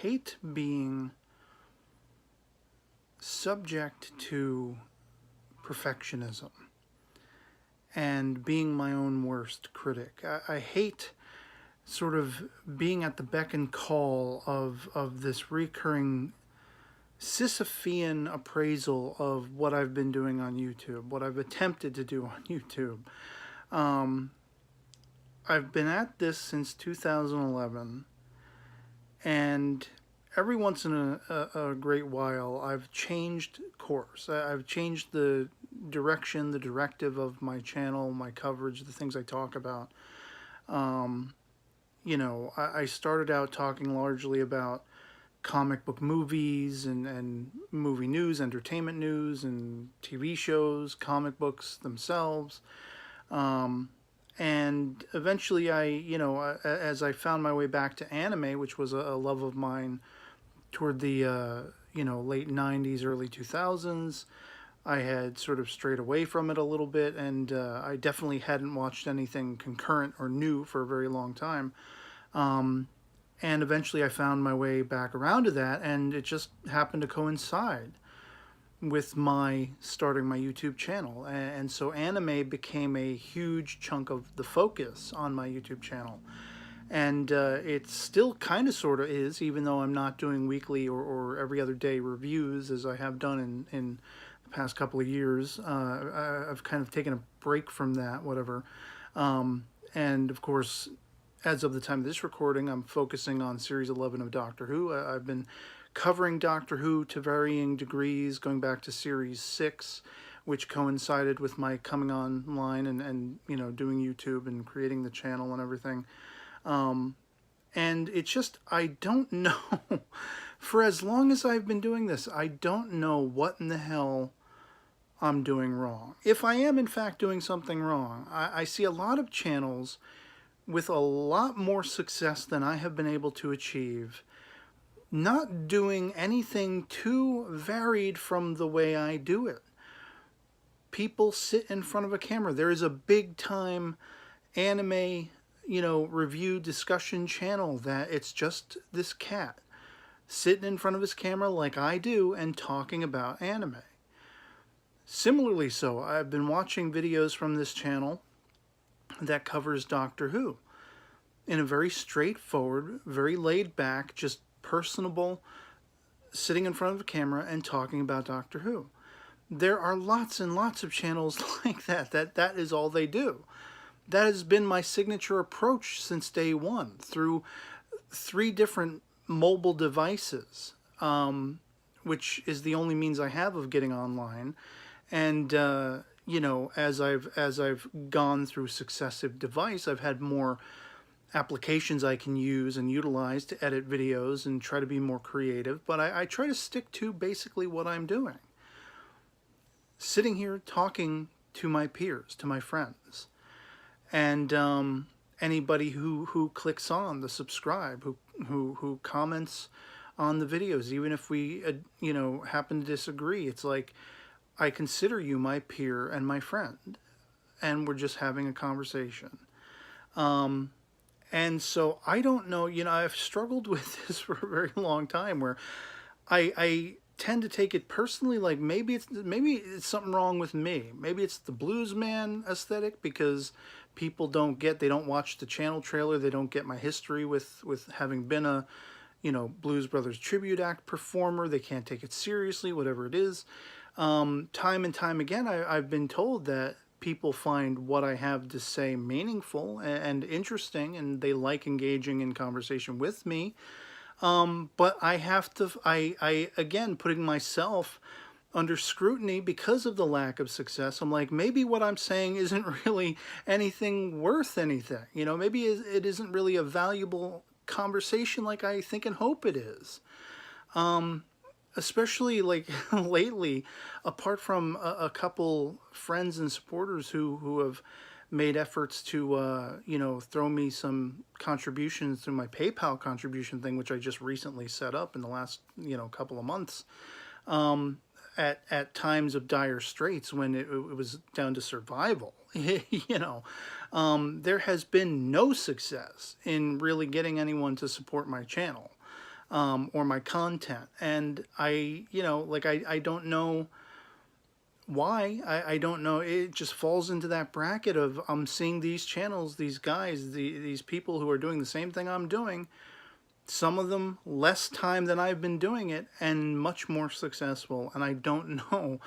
hate being subject to perfectionism and being my own worst critic. I hate sort of being at the beck and call of this recurring Sisyphean appraisal of what I've been doing on YouTube, what I've attempted to do on YouTube. I've been at this since 2011, and every once in a great while I've changed course. I've changed the direction, the directive of my channel, my coverage, the things I talk about. You know, I started out talking largely about comic book movies and movie news, entertainment news, and TV shows, comic books themselves. And eventually as I found my way back to anime, which was a love of mine toward the, late 90s, early 2000s, I had sort of strayed away from it a little bit, and I definitely hadn't watched anything concurrent or new for a very long time. And eventually I found my way back around to that, and it just happened to coincide with my starting my YouTube channel. And so anime became a huge chunk of the focus on my YouTube channel. And it still kind of sort of is, even though I'm not doing weekly or every other day reviews as I have done in the past couple of years. I've kind of taken a break from that, whatever. And of course, as of the time of this recording, I'm focusing on Series 11 of Doctor Who. I've been covering Doctor Who to varying degrees, going back to Series 6, which coincided with my coming online and doing YouTube and creating the channel and everything. And it's just, I don't know, for as long as I've been doing this, I don't know what in the hell I'm doing wrong. If I am in fact doing something wrong, I see a lot of channels with a lot more success than I have been able to achieve, not doing anything too varied from the way I do it. People sit in front of a camera. There is a big time anime, review discussion channel that it's just this cat sitting in front of his camera like I do and talking about anime. Similarly so, I've been watching videos from this channel that covers Doctor Who in a very straightforward, very laid back, just personable, sitting in front of a camera and talking about Doctor Who. There are lots and lots of channels like that is all they do. That has been my signature approach since day one, through 3 different mobile devices, which is the only means I have of getting online. And as I've gone through successive devices, I've had more applications I can use and utilize to edit videos and try to be more creative. But I try to stick to basically what I'm doing. Sitting here talking to my peers, to my friends, and anybody who clicks on the subscribe, who comments on the videos, even if we happen to disagree. It's like, I consider you my peer and my friend, and we're just having a conversation. And so I don't know, I've struggled with this for a very long time, where I tend to take it personally, like maybe it's something wrong with me. Maybe it's the blues man aesthetic, because people they don't watch the channel trailer, they don't get my history with having been a Blues Brothers tribute act performer. They can't take it seriously, whatever it is. Time and time again, I've been told that people find what I have to say meaningful and interesting, and they like engaging in conversation with me. But I have to, again, putting myself under scrutiny because of the lack of success. I'm like, maybe what I'm saying isn't really anything worth anything. Maybe it isn't really a valuable conversation like I think and hope it is. Especially like lately, apart from a couple friends and supporters who have made efforts to throw me some contributions through my PayPal contribution thing, which I just recently set up in the last couple of months, at times of dire straits when it was down to survival. There has been no success in really getting anyone to support my channel. or my content. And I don't know why. I don't know. It just falls into that bracket of I'm seeing these channels, these guys, these people who are doing the same thing I'm doing, some of them less time than I've been doing it and much more successful. And I don't know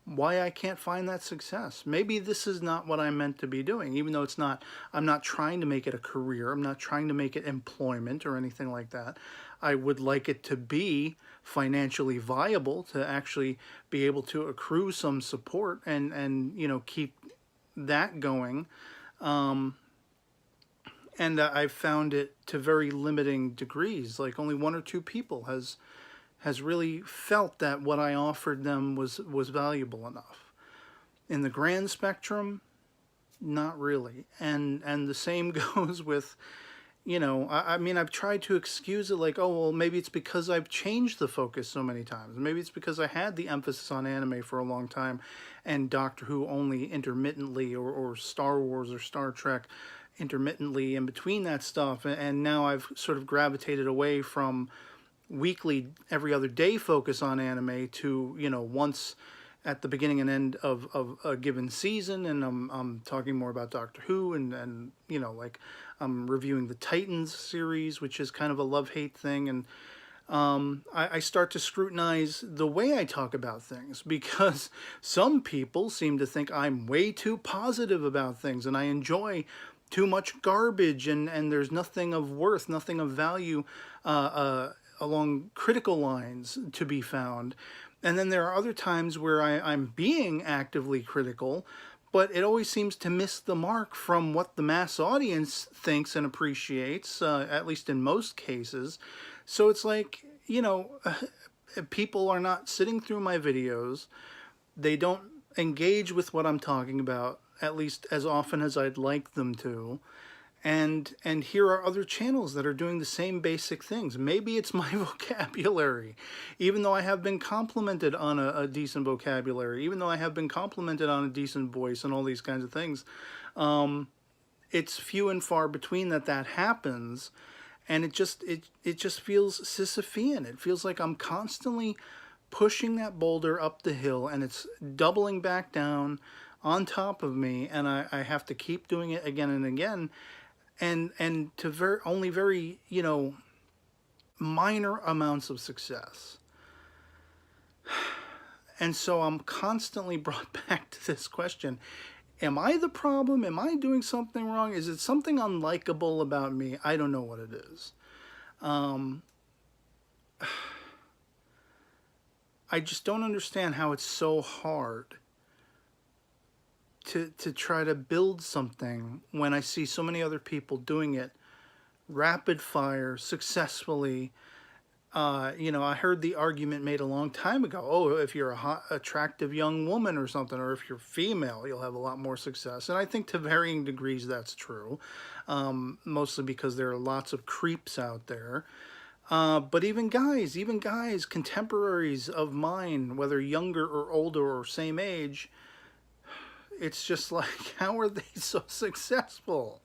why I can't find that success. Maybe this is not what I'm meant to be doing, even though it's not. I'm not trying to make it a career. I'm not trying to make it employment or anything like that. I would like it to be financially viable, to actually be able to accrue some support and keep that going. And I've found it to very limiting degrees. Like only one or two people has really felt that what I offered them was valuable enough. In the grand spectrum, not really. And the same goes with, I mean, I've tried to excuse it like, oh, well, maybe it's because I've changed the focus so many times. Maybe it's because I had the emphasis on anime for a long time and Doctor Who only intermittently, or Star Wars or Star Trek intermittently in between that stuff. And now I've sort of gravitated away from weekly, every other day focus on anime to, once at the beginning and end of a given season. And I'm talking more about Doctor Who and like I'm reviewing the Titans series, which is kind of a love-hate thing. And I start to scrutinize the way I talk about things, because some people seem to think I'm way too positive about things and I enjoy too much garbage, and there's nothing of worth, nothing of value along critical lines to be found. And then there are other times where I'm being actively critical, but it always seems to miss the mark from what the mass audience thinks and appreciates, at least in most cases. So it's like, people are not sitting through my videos. They don't engage with what I'm talking about, at least as often as I'd like them to. And here are other channels that are doing the same basic things. Maybe it's my vocabulary, even though I have been complimented on a decent vocabulary, even though I have been complimented on a decent voice and all these kinds of things. It's few and far between that happens, and it just feels Sisyphean. It feels like I'm constantly pushing that boulder up the hill, and it's doubling back down on top of me, and I have to keep doing it again and again, and to only very minor amounts of success. And so I'm constantly brought back to this question: am I the problem? Am I doing something wrong? Is it something unlikable about me? I don't know what it is. I just don't understand how it's so hard to try to build something when I see so many other people doing it rapid fire, successfully. I heard the argument made a long time ago, oh, if you're a hot, attractive young woman or something, or if you're female, you'll have a lot more success. And I think to varying degrees that's true, mostly because there are lots of creeps out there. But even guys, contemporaries of mine, whether younger or older or same age, it's just like, how are they so successful?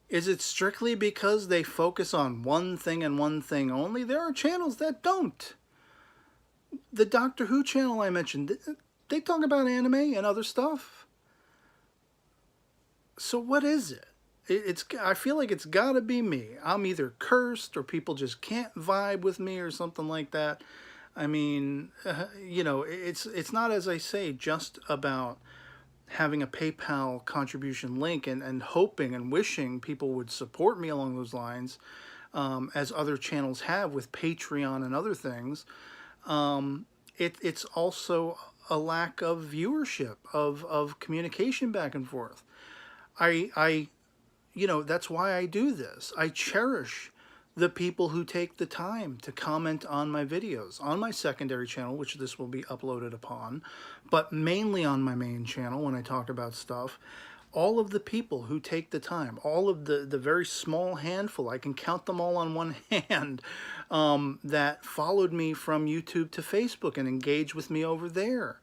Is it strictly because they focus on one thing and one thing only? There are channels that don't. The Doctor Who channel I mentioned, they talk about anime and other stuff. So what is it? I feel like it's gotta be me. I'm either cursed, or people just can't vibe with me, or something like that. I mean, it's not, as I say, just about having a PayPal contribution link and hoping and wishing people would support me along those lines, as other channels have with Patreon and other things. It's also a lack of viewership, of communication back and forth. That's why I do this. I cherish the people who take the time to comment on my videos, on my secondary channel, which this will be uploaded upon, but mainly on my main channel when I talk about stuff. All of the people who take the time, all of the very small handful, I can count them all on one hand, that followed me from YouTube to Facebook and engaged with me over there.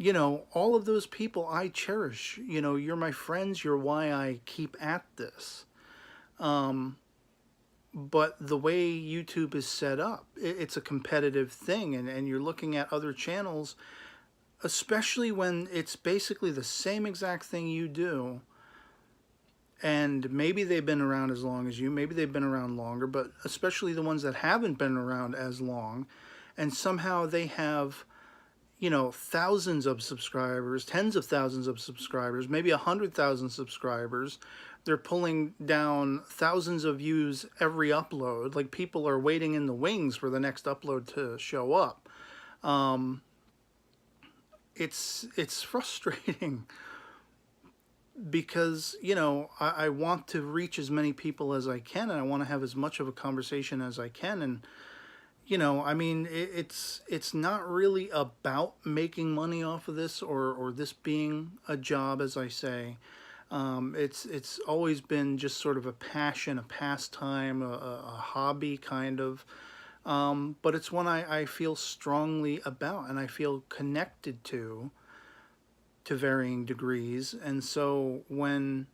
All of those people I cherish. You're my friends. You're why I keep at this. But the way YouTube is set up, it's a competitive thing, and you're looking at other channels, especially when it's basically the same exact thing you do, and maybe they've been around as long as you, maybe they've been around longer, but especially the ones that haven't been around as long, and somehow they have, you know, thousands of subscribers, tens of thousands of subscribers, maybe 100,000 subscribers. They're pulling down thousands of views every upload. Like, people are waiting in the wings for the next upload to show up. It's frustrating because, you know, I want to reach as many people as I can, and I want to have as much of a conversation as I can. And, you know, I mean, it's not really about making money off of this, or this being a job, as I say. It's always been just sort of a passion, a pastime, a hobby kind of. But it's one I feel strongly about, and I feel connected to varying degrees. And so when,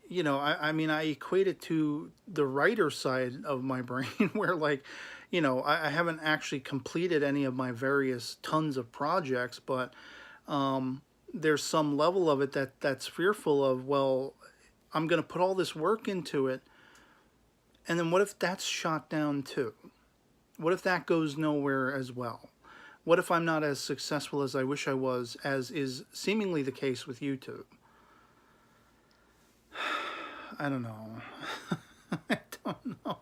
you know, I mean, I equate it to the writer side of my brain where, like, you know, I haven't actually completed any of my various tons of projects, but there's some level of it that's fearful of, well, I'm going to put all this work into it, and then what if that's shot down too? What if that goes nowhere as well? What if I'm not as successful as I wish I was, as is seemingly the case with YouTube? I don't know. I don't know.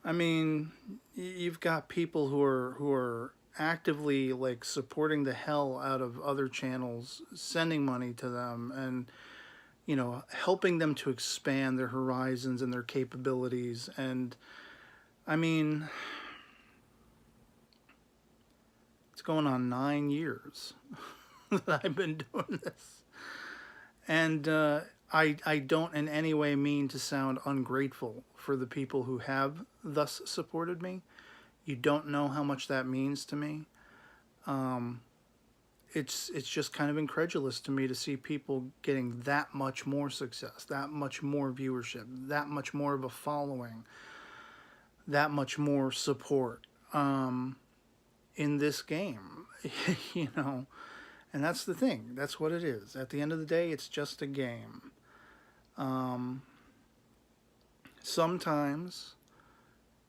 I mean, you've got people who are actively, like, supporting the hell out of other channels, sending money to them, and, you know, helping them to expand their horizons and their capabilities. And I mean, it's going on 9 years that I've been doing this. And I don't in any way mean to sound ungrateful for the people who have thus supported me. You don't know how much that means to me. It's just kind of incredulous to me to see people getting that much more success, that much more viewership, that much more of a following, that much more support in this game, you know. And that's the thing. That's what it is. At the end of the day, it's just a game. Sometimes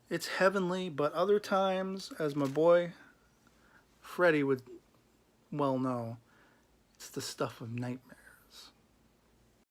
it's heavenly, but other times, as my boy Freddie would well know, it's the stuff of nightmare.